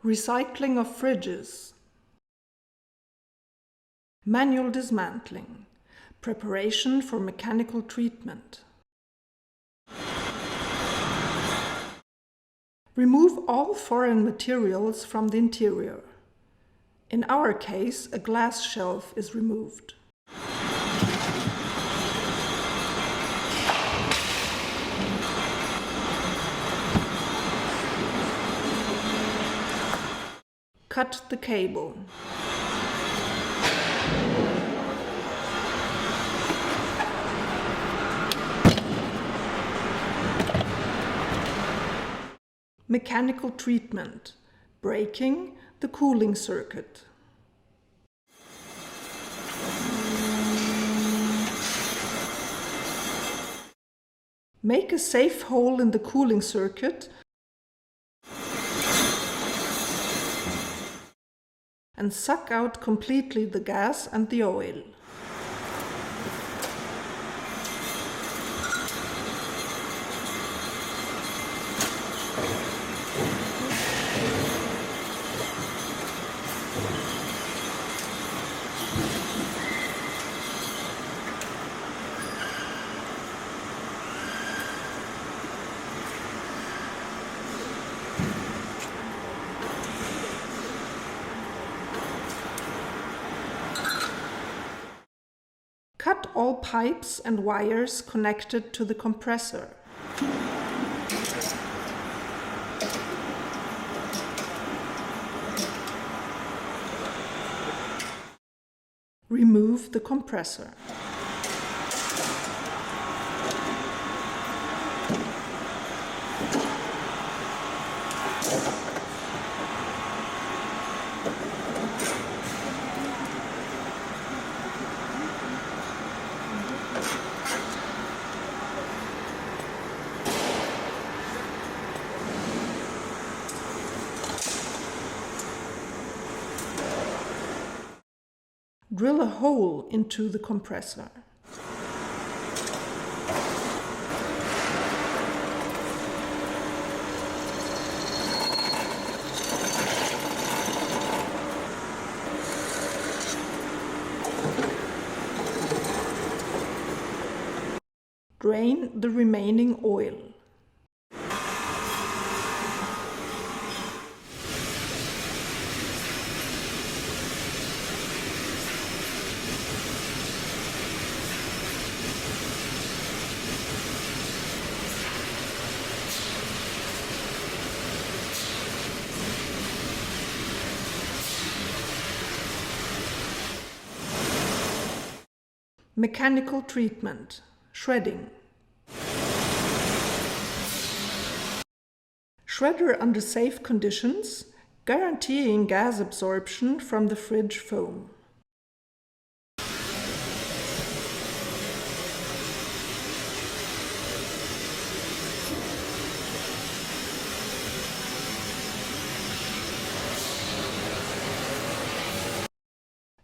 Recycling of fridges. Manual dismantling. Preparation for mechanical treatment. Remove all foreign materials from the interior. In our case, a glass shelf is removed. Cut the cable. Mechanical treatment. Breaking the cooling circuit. Make a safe hole in the cooling circuit and suck out completely the gas and the oil. Cut all pipes and wires connected to the compressor. Remove the compressor. Drill a hole into the compressor. Drain the remaining oil. Mechanical treatment. Shredding. Shredder under safe conditions, guaranteeing gas absorption from the fridge foam.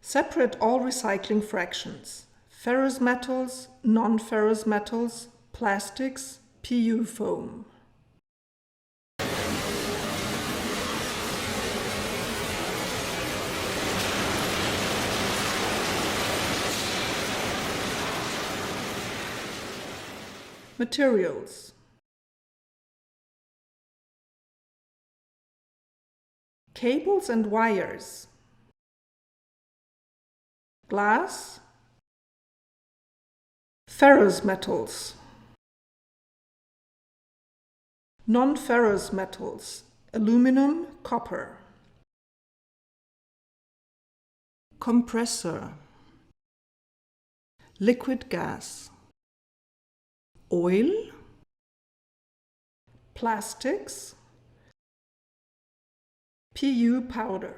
Separate all recycling fractions. Ferrous metals, non-ferrous metals, plastics, PU foam. Materials. Cables and wires. Glass. Ferrous metals. Non-ferrous metals. Aluminum, copper. Compressor. Liquid gas. Oil. Plastics. PU powder.